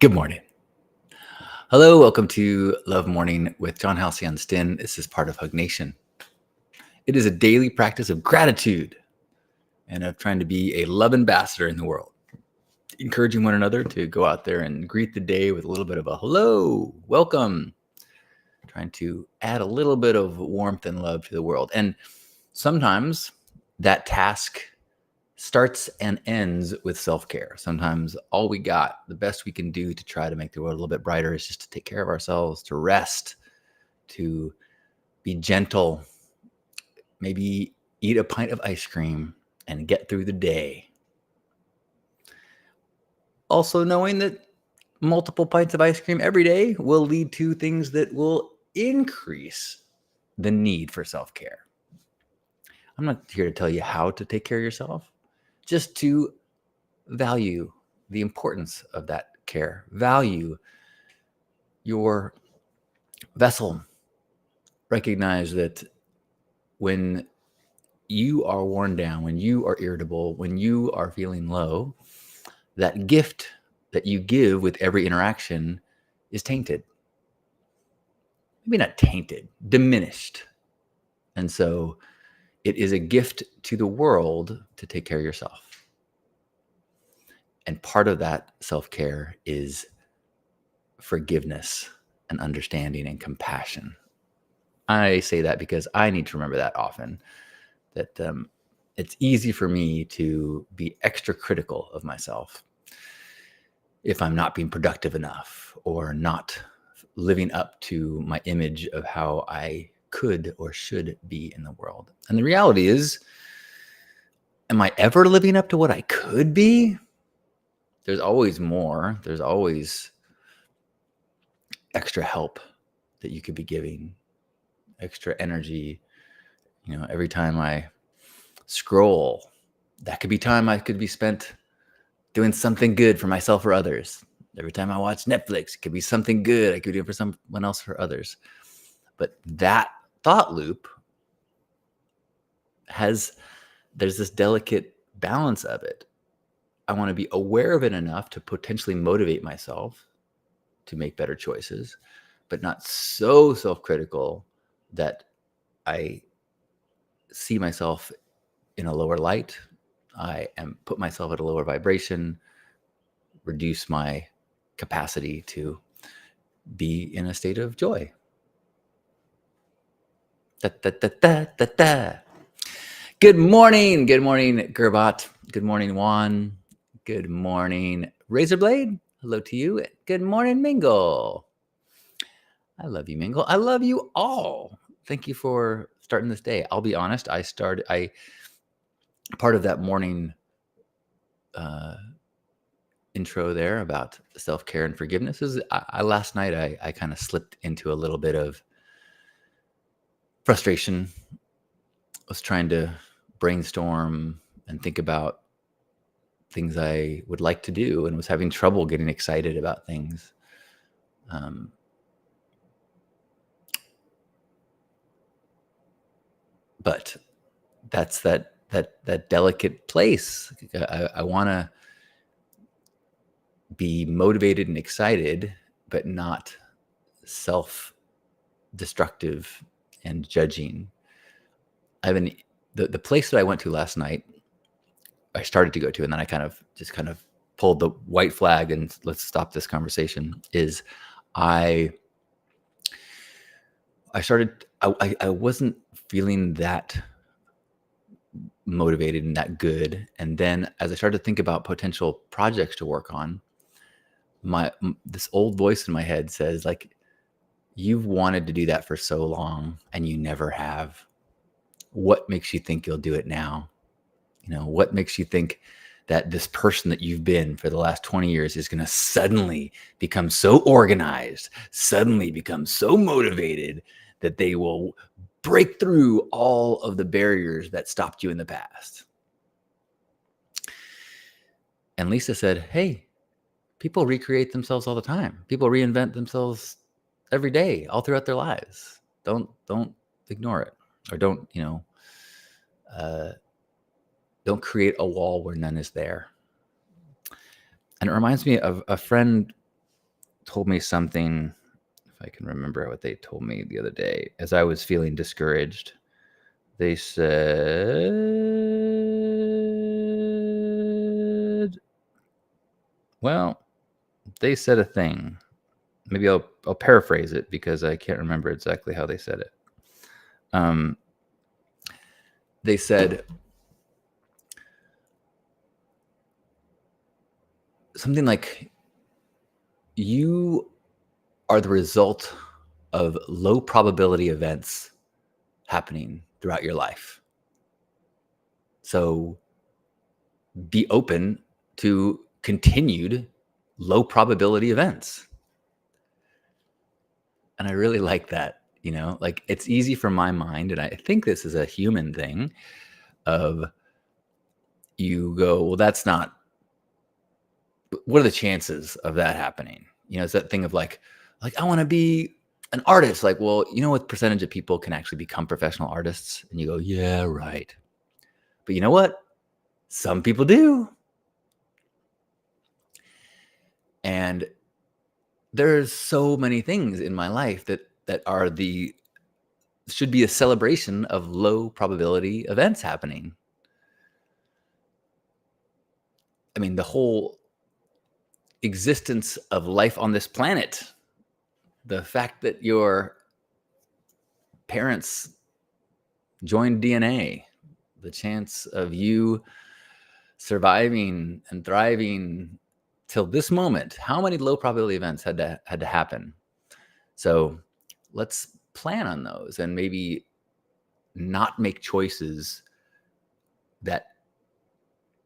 Good morning. Hello, welcome to Love Morning with John Halcyon Stin. This is part of Hug Nation. It is a daily practice of gratitude and of trying to be a love ambassador in the world, encouraging one another to go out there and greet the day with a little bit of a hello, welcome, trying to add a little bit of warmth and love to the world. And sometimes that task starts and ends with self-care. Sometimes all we got, the best we can do to try to make the world a little bit brighter is just to take care of ourselves, to rest, to be gentle, maybe eat a pint of ice cream and get through the day. Also knowing that multiple pints of ice cream every day will lead to things that will increase the need for self-care. I'm not here to tell you how to take care of yourself, just to value the importance of that care, value your vessel. Recognize that when you are worn down, when you are irritable, when you are feeling low, that gift that you give with every interaction is tainted. Maybe not tainted, diminished. And so it is a gift to the world to take care of yourself. And part of that self-care is forgiveness and understanding and compassion. I say that because I need to remember that often, that it's easy for me to be extra critical of myself if I'm not being productive enough or not living up to my image of how I could or should be in the world. And the reality is, am I ever living up to what I could be? There's always more. There's always extra help that you could be giving, extra energy. Every time I scroll, that could be time I could be spent doing something good for myself or others. Every time I watch Netflix, it could be something good I could do for someone else or others. But that thought loop there's this delicate balance of it. I want to be aware of it enough to potentially motivate myself to make better choices, but not so self-critical that I see myself in a lower light. I put myself at a lower vibration, reduce my capacity to be in a state of joy. Da, da, da, da, da, da. Good morning, Gerbot. Good morning, Juan. Good morning, Razorblade. Hello to you. Good morning, Mingle. I love you, Mingle. I love you all. Thank you for starting this day. I'll be honest. Part of that morning intro there about self-care and forgiveness is last night I kind of slipped into a little bit of frustration. I was trying to brainstorm and think about things I would like to do and was having trouble getting excited about things. But that's that delicate place. I want to be motivated and excited, but not self-destructive and judging. The place that I went to last night, I started to go to, and then I kind of pulled the white flag and let's stop this conversation, is I wasn't feeling that motivated and that good. And then as I started to think about potential projects to work on, this old voice in my head says, like, you've wanted to do that for so long and you never have. What makes you think you'll do it now? What makes you think that this person that you've been for the last 20 years is going to suddenly become so organized, suddenly become so motivated that they will break through all of the barriers that stopped you in the past? And Lisa said, hey, people recreate themselves all the time. People reinvent themselves every day, all throughout their lives. Don't ignore it, or don't create a wall where none is there. And it reminds me of a friend told me something, if I can remember what they told me the other day, as I was feeling discouraged. They said, well, they said a thing. Maybe I'll paraphrase it because I can't remember exactly how they said it. They said something like, you are the result of low probability events happening throughout your life. So be open to continued low probability events. And I really like that, like it's easy for my mind. And I think this is a human thing of, you go, well, that's not, what are the chances of that happening? It's that thing of like, I want to be an artist. Like, well, what percentage of people can actually become professional artists? And you go, yeah, right. But you know what? Some people do. And there's so many things in my life that should be a celebration of low probability events happening. I mean, the whole existence of life on this planet, the fact that your parents joined DNA, the chance of you surviving and thriving till this moment, how many low probability events had to happen? So let's plan on those and maybe not make choices that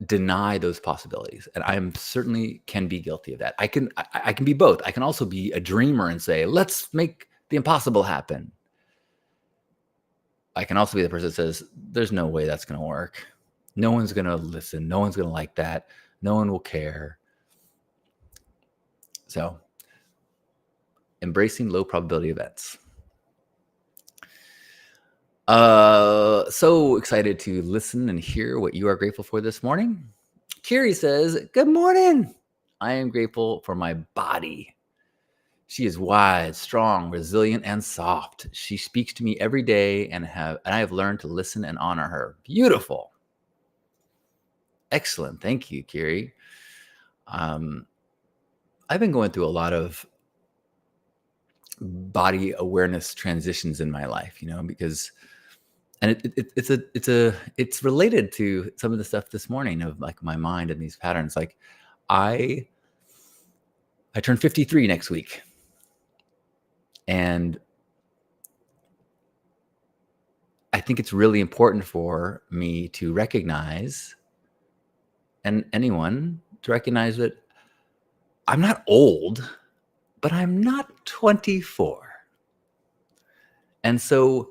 deny those possibilities. And I certainly can be guilty of that. I can be both. I can also be a dreamer and say, let's make the impossible happen. I can also be the person that says, there's no way that's going to work. No one's going to listen. No one's going to like that. No one will care. So embracing low probability events. So excited to listen and hear what you are grateful for this morning. Carrie says, good morning. I am grateful for my body. She is wise, strong, resilient, and soft. She speaks to me every day, and I have learned to listen and honor her. Beautiful. Excellent. Thank you, Carrie. I've been going through a lot of body awareness transitions in my life, because, and it's related to some of the stuff this morning of like my mind and these patterns. Like I turn 53 next week, and I think it's really important for me to recognize, and anyone to recognize, that I'm not old, but I'm not 24. And so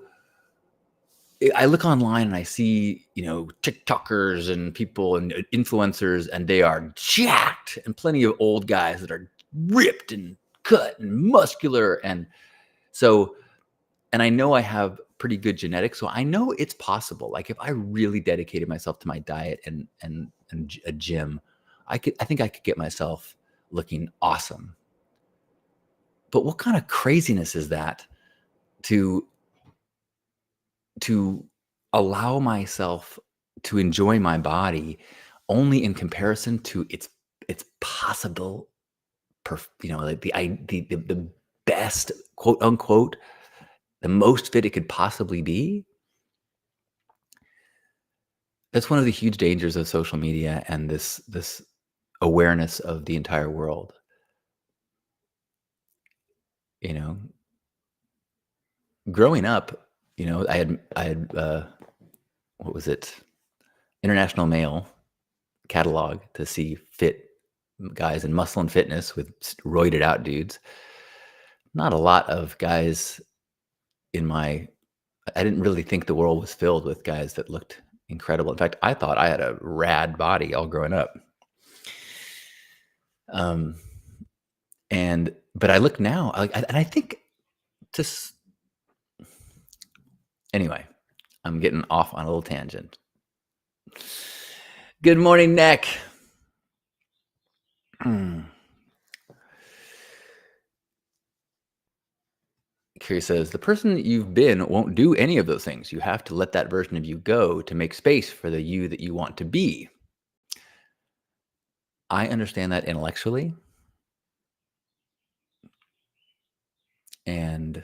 I look online and I see, TikTokers and people and influencers, and they are jacked, and plenty of old guys that are ripped and cut and muscular. And so, and I know I have pretty good genetics, so I know it's possible. Like if I really dedicated myself to my diet and a gym, I think I could get myself looking awesome. But what kind of craziness is that to allow myself to enjoy my body only in comparison to its possible, like the best, quote unquote, the most fit it could possibly be? That's one of the huge dangers of social media and this awareness of the entire world. Growing up, I had what was it? International Male catalog to see fit guys in Muscle and Fitness with roided out dudes. Not a lot of guys I didn't really think the world was filled with guys that looked incredible. In fact, I thought I had a rad body all growing up. But I look now, and I think just, anyway, I'm getting off on a little tangent. Good morning, Nick. Carrie says, the person that you've been won't do any of those things. You have to let that version of you go to make space for the you that you want to be. I understand that intellectually. And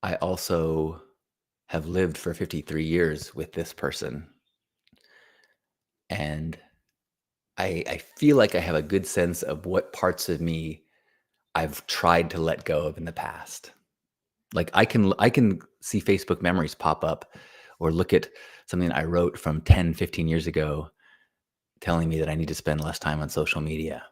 I also have lived for 53 years with this person. And I feel like I have a good sense of what parts of me I've tried to let go of in the past. Like I can see Facebook memories pop up or look at something I wrote from 10, 15 years ago telling me that I need to spend less time on social media.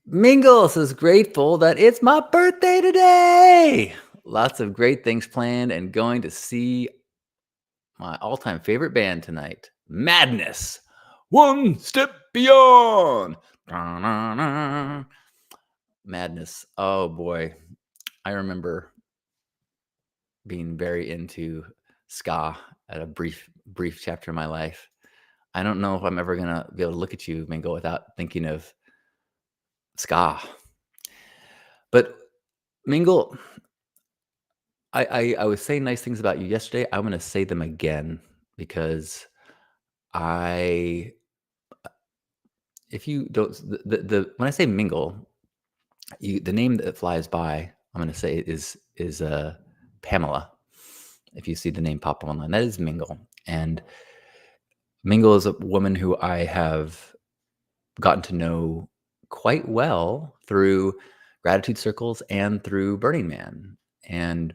Mingles is grateful that it's my birthday today. Lots of great things planned and going to see my all-time favorite band tonight, Madness. One Step Beyond. Da-na-na. Madness. Oh boy. I remember being very into ska at a brief chapter of my life. I don't know if I'm ever gonna be able to look at you, Mingo, without thinking of ska. But Mingle, I was saying nice things about you yesterday. I'm gonna say them again because I if you don't the when I say mingle, the name that flies by, I'm gonna say is Pamela. If you see the name pop up online, that is Mingle. And Mingle is a woman who I have gotten to know quite well through gratitude circles and through Burning Man, and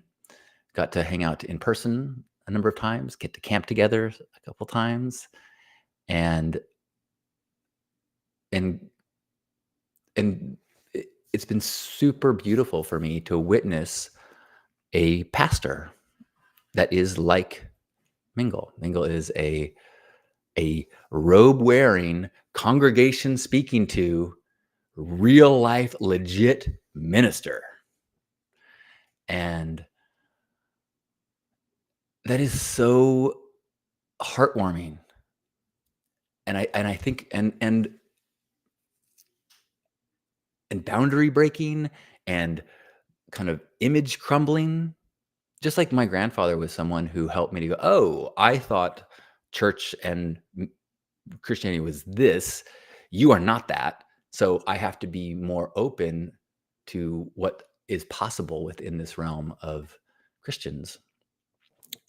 got to hang out in person a number of times, get to camp together a couple times, and and and it's been super beautiful for me to witness a pastor that is like Mingle. Mingle is a robe wearing, congregation speaking to, real life legit minister. And that is so heartwarming. And I think and boundary breaking and kind of image crumbling. Just like my grandfather was someone who helped me to go, oh, I thought church and Christianity was this. You are not that. So I have to be more open to what is possible within this realm of Christians.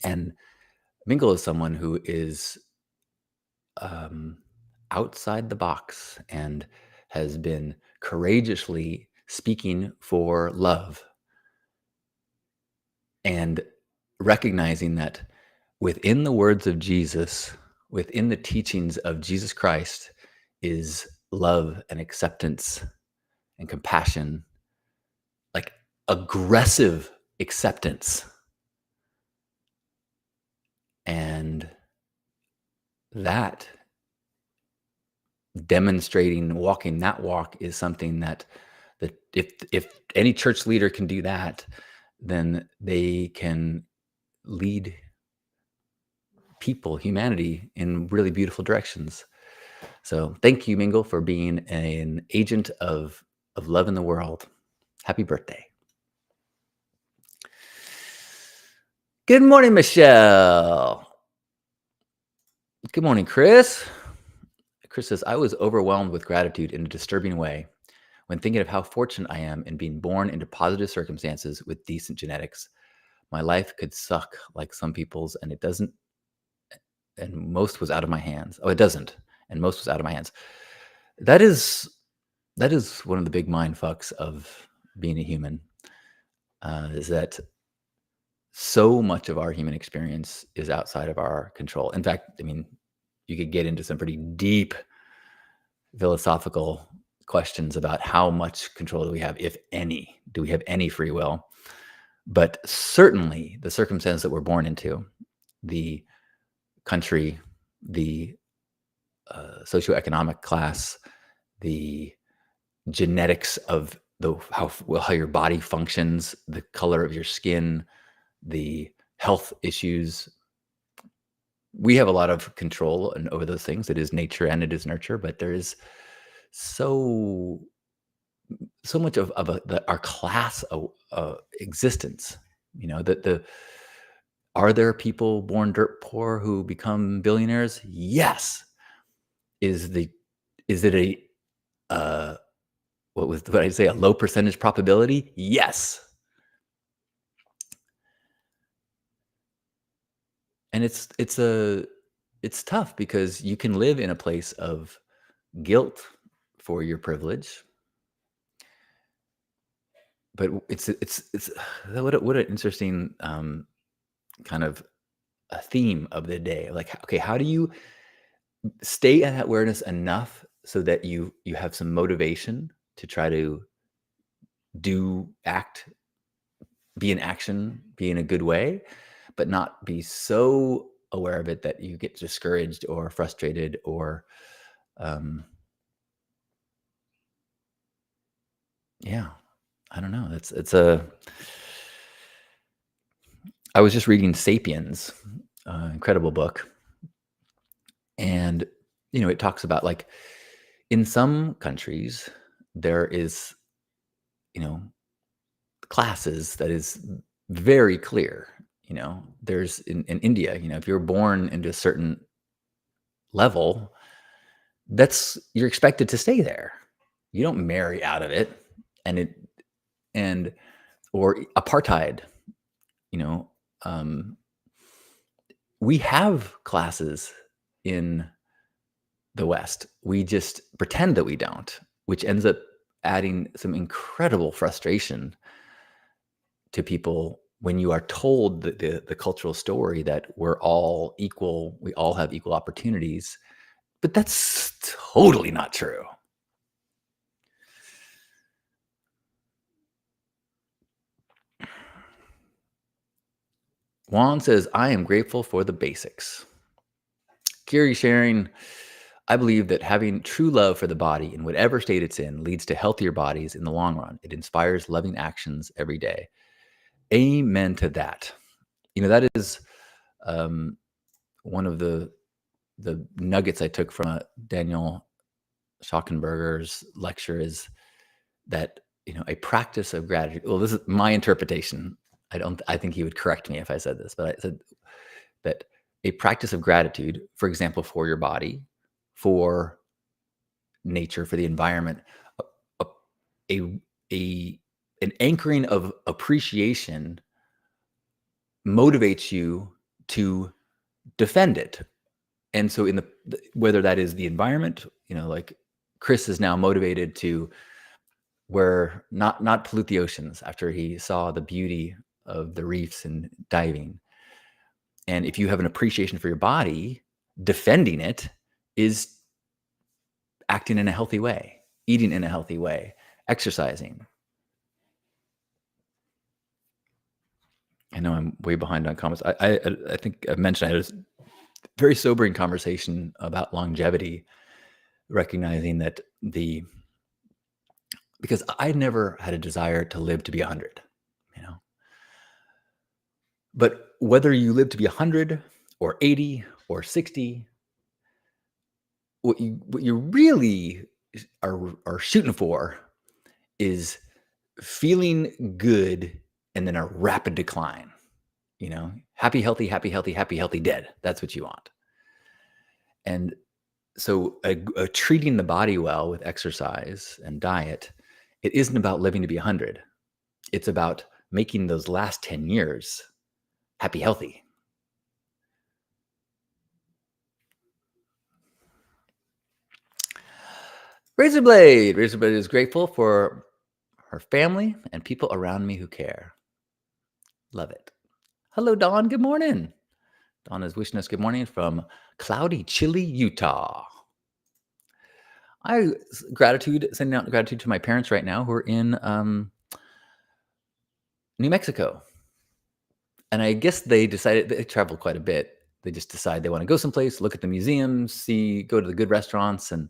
And Mingle is someone who is outside the box and has been courageously speaking for love and recognizing that within the words of Jesus, within the teachings of Jesus Christ, is love and acceptance and compassion, like aggressive acceptance. And that demonstrating, walking that walk is something that if any church leader can do that, then they can lead people, humanity, in really beautiful directions. So thank you, Mingle, for being an agent of love in the world. Happy birthday. Good morning, Michelle. Good morning, Chris. Chris says, I was overwhelmed with gratitude in a disturbing way when thinking of how fortunate I am in being born into positive circumstances with decent genetics. My life could suck like some people's, and it doesn't, and most was out of my hands. Oh, it doesn't, and most was out of my hands. That is one of the big mind fucks of being a human, is that so much of our human experience is outside of our control. In fact, I mean, you could get into some pretty deep philosophical questions about how much control do we have, if any? Do we have any free will? But certainly the circumstance that we're born into, the country, the socioeconomic class, the genetics of how your body functions, the color of your skin, the health issues, we have a lot of control and over those things. It is nature and it is nurture, but there is so so much of our class existence. That the are there people born dirt poor who become billionaires? Yes. Is the is it a uh, what I say, a low percentage probability? Yes. And it's tough because you can live in a place of guilt for your privilege, but it's what an interesting kind of a theme of the day. Like, okay, how do you stay in that awareness enough so that you have some motivation to try to do act be in action, be in a good way, but not be so aware of it that you get discouraged or frustrated or um yeah, I don't know. It's a I was just reading Sapiens, incredible book, and it talks about, like, in some countries there is, you know, classes that is very clear. There's in India, if you're born into a certain level, that's you're expected to stay there. You don't marry out of it. And it and or apartheid, you know, um, we have classes in the West. We just pretend that we don't, which ends up adding some incredible frustration to people when you are told the cultural story that we're all equal, we all have equal opportunities, but that's totally not true. Juan says, I am grateful for the basics. Gary sharing, I believe that having true love for the body in whatever state it's in leads to healthier bodies in the long run. It inspires loving actions every day. Amen to that. That is um, one of the nuggets I took from Daniel Schockenberger's lecture is that, a practice of gratitude. Well, this is my interpretation. I think he would correct me if I said this, but I said that a practice of gratitude, for example, for your body, for nature, for the environment, a a, a an anchoring of appreciation motivates you to defend it. And so whether that is the environment, like Chris is now motivated to not pollute the oceans after he saw the beauty of the reefs and diving. And if you have an appreciation for your body, defending it is acting in a healthy way, eating in a healthy way, exercising. I know I'm way behind on comments. I think I mentioned I had a very sobering conversation about longevity, recognizing that because I never had a desire to live to be 100, but whether you live to be 100 or 80 or 60, what you really are shooting for is feeling good and then a rapid decline. Happy, healthy, happy, healthy, happy, healthy, dead. That's what you want. And so treating the body well with exercise and diet, it isn't about living to be 100. It's about making those last 10 years happy, healthy. Razorblade is grateful for her family and people around me who care. Love it. Hello, Dawn. Good morning. Dawn is wishing us good morning from cloudy, chilly Utah. Sending out gratitude to my parents right now who are in New Mexico. And I guess they decided they travel quite a bit. They just decide they want to go someplace, look at the museums, go to the good restaurants and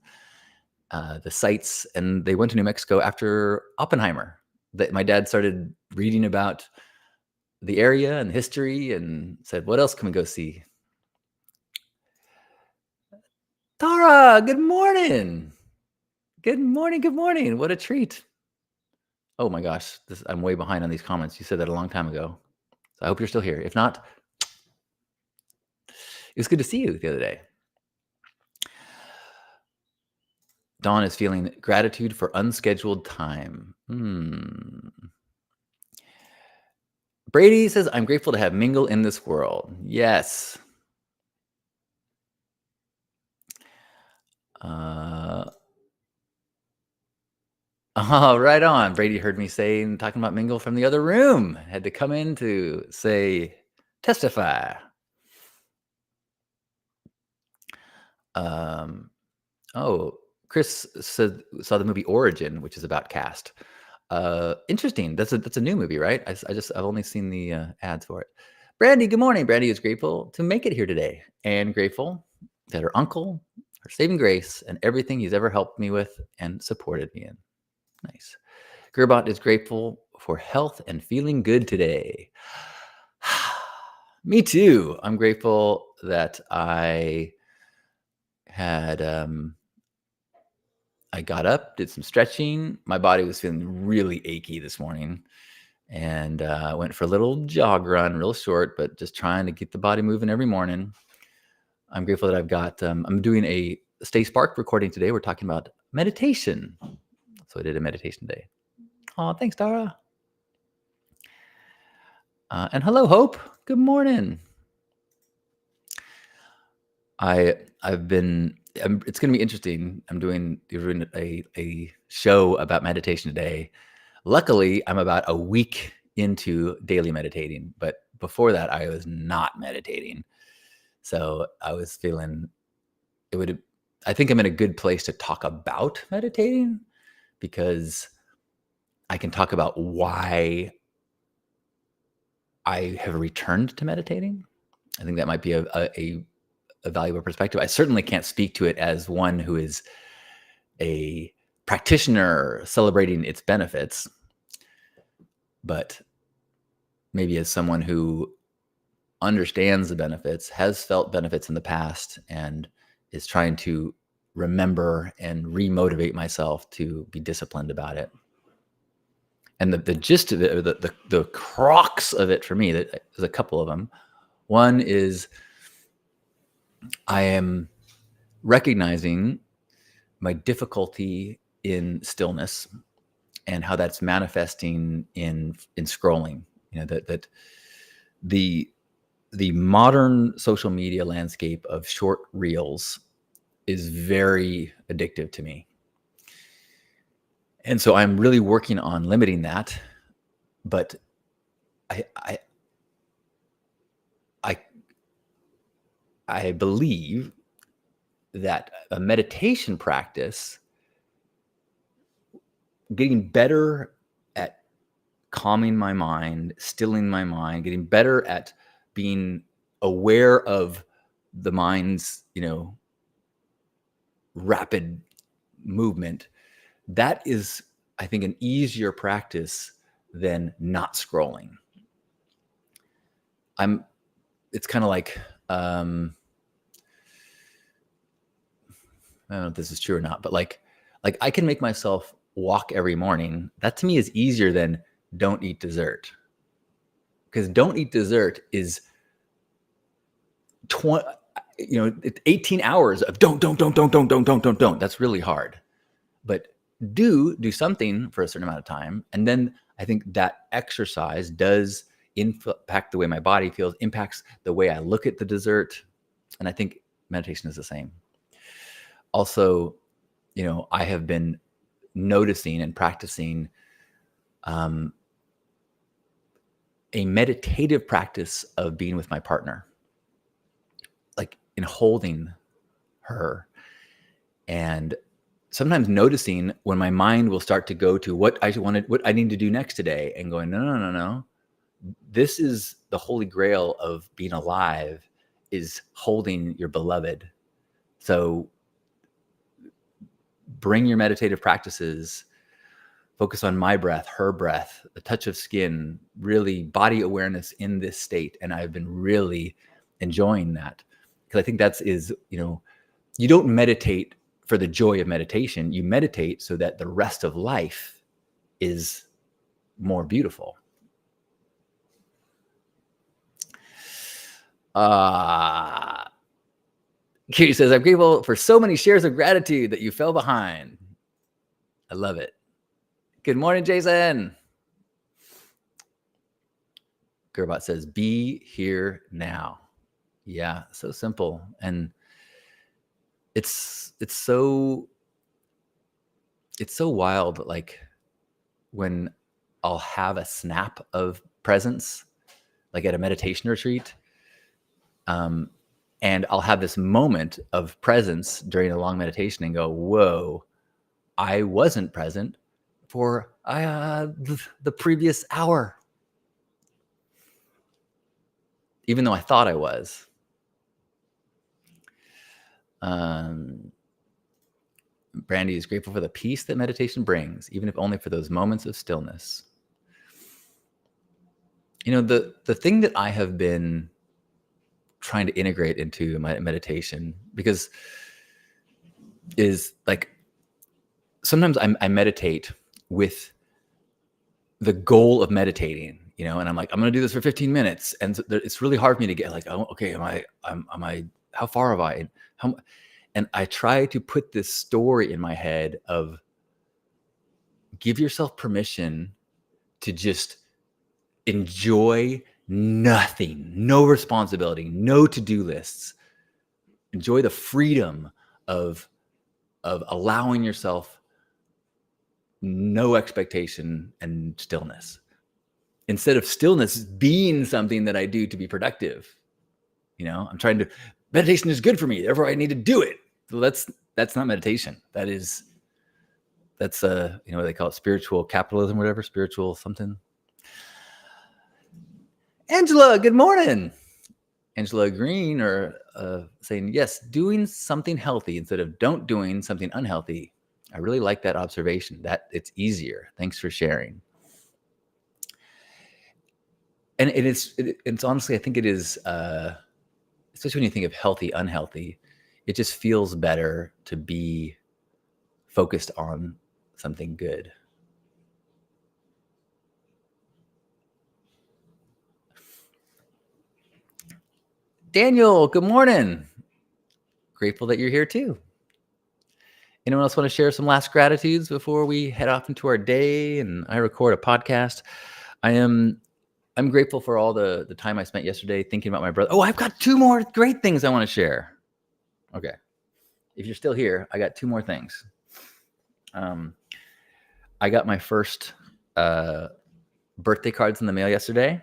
the sites. And they went to New Mexico after Oppenheimer. That my dad started reading about the area and history and said, what else can we go see? Tara, good morning. Good morning. Good morning. What a treat. Oh my gosh, I'm way behind on these comments. You said that a long time ago. So I hope you're still here. If not, it was good to see you the other day. Dawn is feeling gratitude for unscheduled time. Brady says, I'm grateful to have Mingle in this world. Yes. Right on. Brady heard me talking about Mingle from the other room. Had to come in to testify. Chris saw the movie Origin, which is about Cast. Interesting. That's a new movie, right? I've only seen the ads for it. Brandy, good morning. Brandy is grateful to make it here today, and grateful that her uncle, her saving grace, and everything he's ever helped me with and supported me in. Nice. Gerbot is grateful for health and feeling good today. Me too. I'm grateful that I had I got up, did some stretching. My body was feeling really achy this morning, and went for a little jog run, real short, but just trying to get the body moving every morning. I'm grateful that I've got, I'm doing a Stay Sparked recording today. We're talking about meditation. So I did a meditation day. Oh, thanks, Dara. And hello, Hope. Good morning. I've been, it's going to be interesting. I'm doing a show about meditation today. Luckily, I'm about a week into daily meditating, but before that, I was not meditating. So I was feeling I think I'm in a good place to talk about meditating, because I can talk about why I have returned to meditating. I think that might be a valuable perspective. I certainly can't speak to it as one who is a practitioner celebrating its benefits, but maybe as someone who understands the benefits, has felt benefits in the past, and is trying to remember and remotivate myself to be disciplined about it. And the gist of it, the crux of it for me, there's a couple of them. One is I am recognizing my difficulty in stillness and how that's manifesting in scrolling. You know, that the modern social media landscape of short reels is very addictive to me. And so I'm really working on limiting that, but I believe that a meditation practice, getting better at calming my mind, stilling my mind, getting better at being aware of the mind's, rapid movement, that is, I think, an easier practice than not scrolling. It's kind of like, I don't know if this is true or not, but like I can make myself walk every morning. That to me is easier than don't eat dessert. Because don't eat dessert is 18 hours of don't. That's really hard. But do something for a certain amount of time. And then I think that exercise does impact the way my body feels, impacts the way I look at the dessert. And I think meditation is the same. Also, I have been noticing and practicing a meditative practice of being with my partner, like in holding her, and sometimes noticing when my mind will start to go to what I need to do next today, and going, no. This is the holy grail of being alive, is holding your beloved. So bring your meditative practices, focus on my breath, her breath, the touch of skin, really body awareness in this state. And I've been really enjoying that, because I think you don't meditate for the joy of meditation. You meditate so that the rest of life is more beautiful. Katie says, I'm grateful for so many shares of gratitude that you fell behind. I love it. Good morning, Jason. Gerbot says, be here now. Yeah, so simple. And it's so wild, like when I'll have a snap of presence, like at a meditation retreat, and I'll have this moment of presence during a long meditation and go, whoa, I wasn't present for the previous hour, even though I thought I was. Brandy is grateful for the peace that meditation brings, even if only for those moments of stillness. You know, the thing that I have been trying to integrate into my meditation, because is like, sometimes I meditate with the goal of meditating, you know, and I'm like, I'm going to do this for 15 minutes. And so it's really hard for me to get like, oh, okay, am I, how far have I, and I try to put this story in my head of give yourself permission to just enjoy nothing, no responsibility, no to-do lists. Enjoy the freedom of allowing yourself no expectation and stillness. Instead of stillness being something that I do to be productive. You know, I'm trying to, meditation is good for me, therefore I need to do it. So that's not meditation. That's you know, what they call it, spiritual capitalism, whatever, spiritual something. Angela, good morning. Angela Green or saying, yes, doing something healthy instead of don't doing something unhealthy. I really like that observation, that it's easier. Thanks for sharing. And it's honestly, I think it is, especially when you think of healthy, unhealthy, it just feels better to be focused on something good. Daniel, good morning. Grateful that you're here too. Anyone else want to share some last gratitudes before we head off into our day and I record a podcast? I'm grateful for all the time I spent yesterday thinking about my brother. Oh, I've got 2 more great things I want to share. Okay. If you're still here, I got 2 more things. I got my first birthday cards in the mail yesterday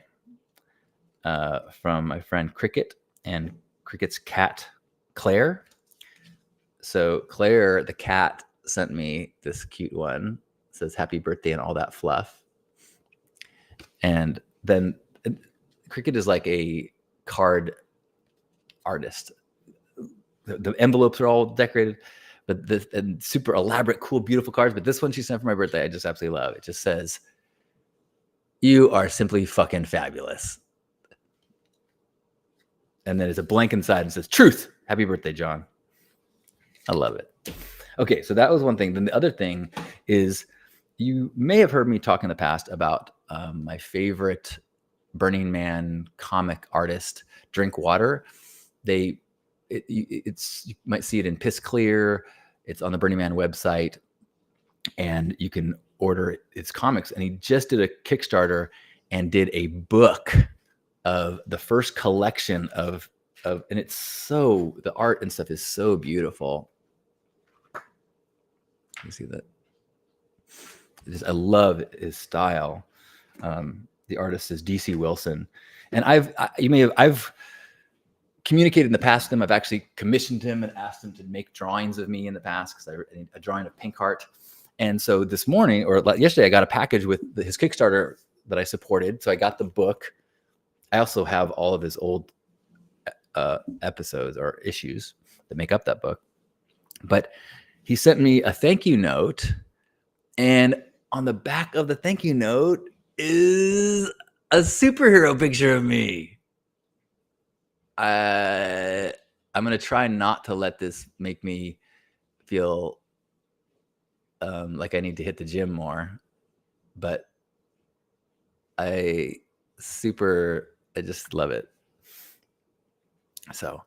from my friend Cricket and Cricket's cat, Claire. So Claire, the cat, sent me this cute one. It says happy birthday and all that fluff. And then Cricket is like a card artist. The envelopes are all decorated, but and super elaborate, cool, beautiful cards. But this one she sent for my birthday, I just absolutely love. It just says, you are simply fucking fabulous. And then it's a blank inside and says, truth. Happy birthday, John. I love it. Okay, so that was one thing. Then the other thing is, you may have heard me talk in the past about my favorite Burning Man comic artist, Drinkwater. You might see it in Piss Clear. It's on the Burning Man website, and you can order its comics. And he just did a Kickstarter and did a book of the first collection of, and it's so, the art and stuff is so beautiful. You see that? I love his style. The artist is DC Wilson, and I've communicated in the past with him. I've actually commissioned him and asked him to make drawings of me in the past, because I need a drawing of Pinkheart. And so this morning or yesterday, I got a package with his Kickstarter that I supported. So I got the book. I also have all of his old episodes or issues that make up that book. But he sent me a thank you note, and on the back of the thank you note is a superhero picture of me. I'm going to try not to let this make me feel like I need to hit the gym more, but I just love it. So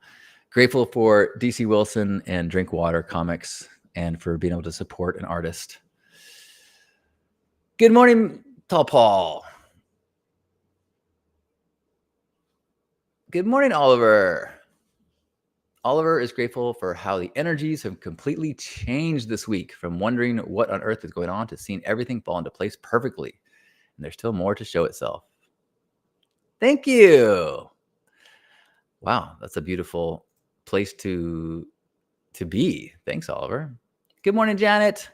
grateful for DC Wilson and Drink Water Comics and for being able to support an artist. Good morning, Tall Paul. Good morning, Oliver. Oliver is grateful for how the energies have completely changed this week, from wondering what on earth is going on to seeing everything fall into place perfectly. And there's still more to show itself. Thank you. Wow, that's a beautiful place to be. Thanks, Oliver. Good morning, Janet.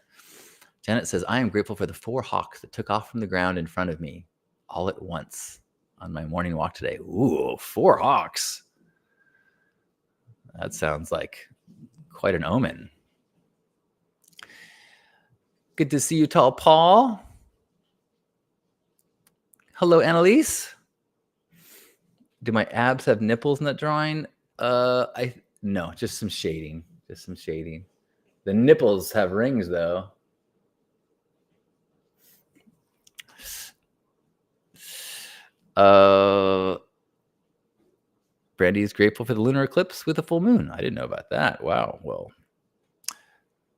Janet says, I am grateful for the 4 hawks that took off from the ground in front of me all at once on my morning walk today. Ooh, 4 hawks. That sounds like quite an omen. Good to see you, Tall Paul. Hello, Annalise. Do my abs have nipples in that drawing? No, just some shading. Just some shading. The nipples have rings, though. Brandy is grateful for the lunar eclipse with a full moon. I didn't know about that. Wow. Well,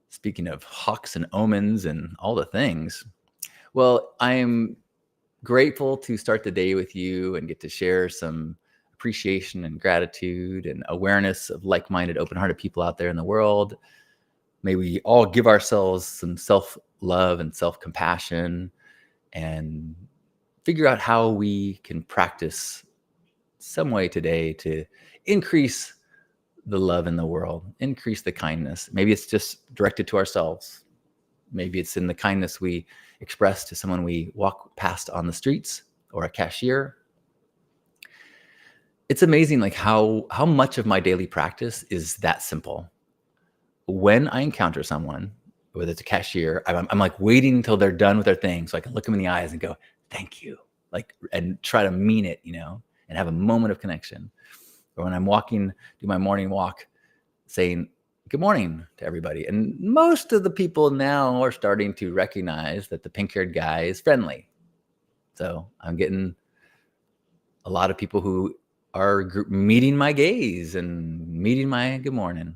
speaking of hawks and omens and all the things, well, I am grateful to start the day with you and get to share some appreciation and gratitude and awareness of like-minded, open-hearted people out there in the world. May we all give ourselves some self-love and self-compassion and figure out how we can practice some way today to increase the love in the world, increase the kindness. Maybe it's just directed to ourselves. Maybe it's in the kindness we express to someone we walk past on the streets or a cashier. It's amazing like how much of my daily practice is that simple. When I encounter someone, whether it's a cashier, I'm like waiting until they're done with their thing so I can look them in the eyes and go, thank you, like, and try to mean it, and have a moment of connection. Or when I'm walking, do my morning walk, saying good morning to everybody. And most of the people now are starting to recognize that the pink-haired guy is friendly. So I'm getting a lot of people who are meeting my gaze and meeting my good morning.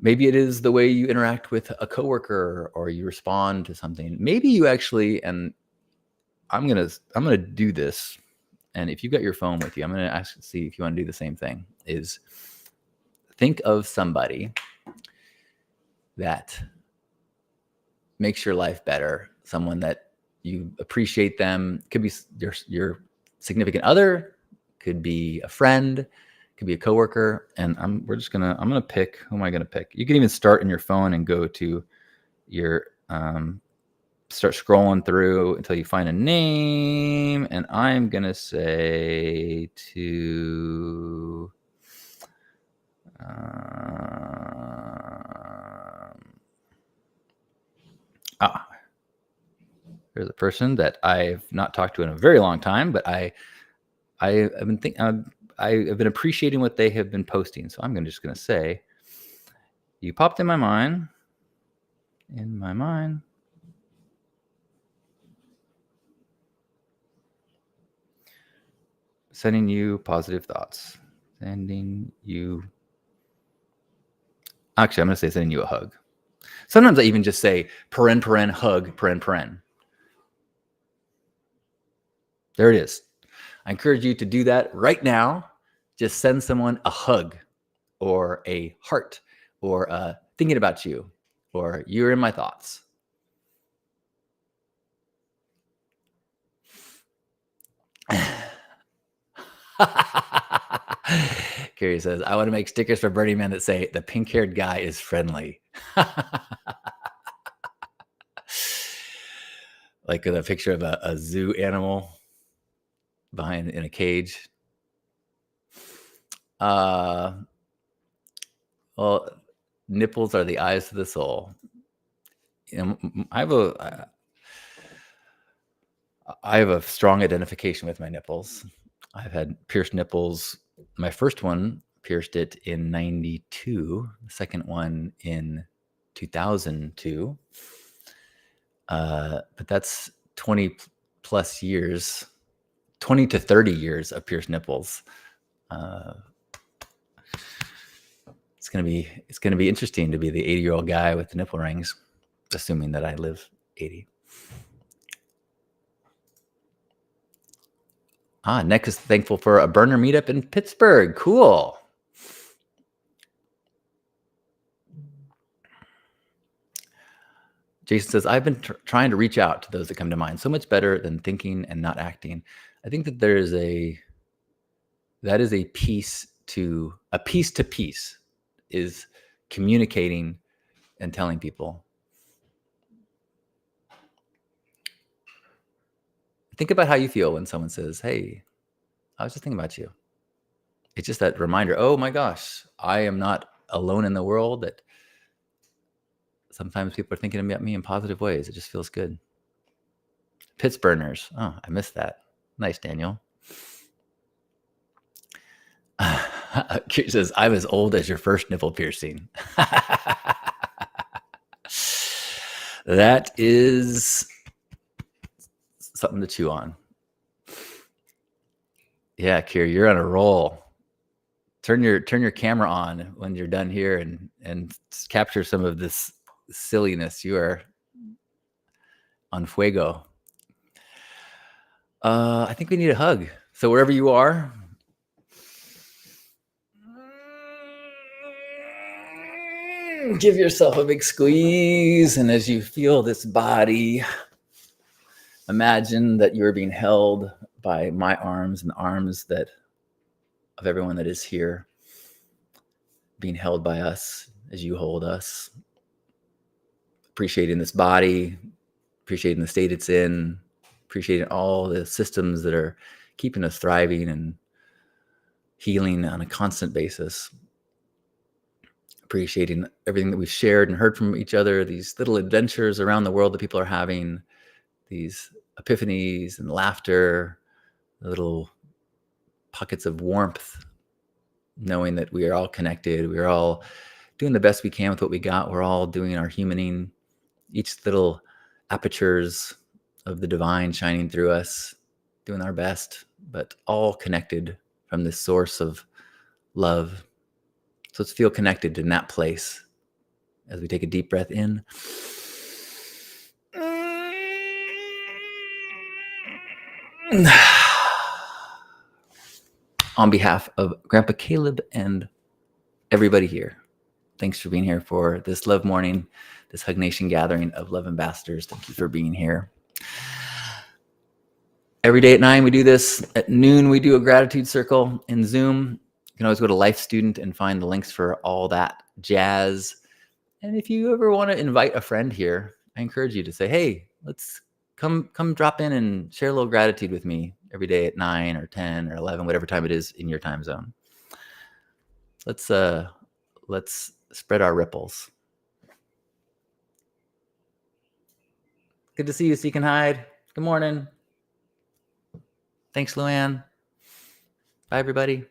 Maybe it is the way you interact with a coworker or you respond to something. Maybe you actually, and I'm gonna do this. And if you've got your phone with you, I'm gonna see if you want to do the same thing. Is think of somebody that makes your life better. Someone that you appreciate them. Could be your significant other. Could be a friend. Could be a coworker. And I'm gonna pick. Who am I gonna pick? You can even start in your phone and go to your start scrolling through until you find a name. And I'm gonna say to there's a person that I've not talked to in a very long time, but I have been appreciating what they have been posting. So I'm just gonna say, you popped in my mind. Sending you positive thoughts. Actually, I'm going to say sending you a hug. Sometimes I even just say paren, hug, paren. There it is. I encourage you to do that right now. Just send someone a hug or a heart or thinking about you or you're in my thoughts. Carrie says, I want to make stickers for Burning Man that say the pink-haired guy is friendly. Like with a picture of a zoo animal behind in a cage. Well, nipples are the eyes of the soul. I have a strong identification with my nipples. I've had pierced nipples. My first one pierced it in 92, the second one in 2002. But that's 20 plus years, 20 to 30 years of pierced nipples. It's gonna be interesting to be the 80-year-old guy with the nipple rings, assuming that I live 80. Nick is thankful for a burner meetup in Pittsburgh. Cool. Jason says, I've been trying to reach out to those that come to mind. So much better than thinking and not acting. I think that that is a piece to piece is communicating and telling people. Think about how you feel when someone says, hey, I was just thinking about you. It's just that reminder, oh my gosh, I am not alone in the world, that sometimes people are thinking about me in positive ways. It just feels good. Pitts burners. Oh, I missed that. Nice, Daniel. Kate says, I'm as old as your first nipple piercing. That is something to chew on. Yeah, Kier, you're on a roll. Turn your camera on when you're done here and capture some of this silliness. You are on fuego. I think we need a hug. So wherever you are, give yourself a big squeeze. And as you feel this body, imagine that you're being held by my arms and the arms of everyone that is here, being held by us as you hold us, appreciating this body, appreciating the state it's in, appreciating all the systems that are keeping us thriving and healing on a constant basis, appreciating everything that we've shared and heard from each other, these little adventures around the world that people are having, these epiphanies and laughter, little pockets of warmth, knowing that we are all connected. We're all doing the best we can with what we got. We're all doing our humaning, each little apertures of the divine shining through us, doing our best, but all connected from this source of love. So let's feel connected in that place as we take a deep breath in. On behalf of Grandpa Caleb and everybody here, thanks for being here for this Love Morning, this Hug Nation gathering of Love Ambassadors. Thank you for being here. Every day at 9, we do this. At noon, we do a gratitude circle in Zoom. You can always go to Life Student and find the links for all that jazz. And if you ever want to invite a friend here, I encourage you to say, hey, let's come drop in and share a little gratitude with me every day at 9 or 10 or 11, whatever time it is in your time zone. Let's spread our ripples. Good to see you, Seek and Hide. Good morning. Thanks, Luann. Bye, everybody.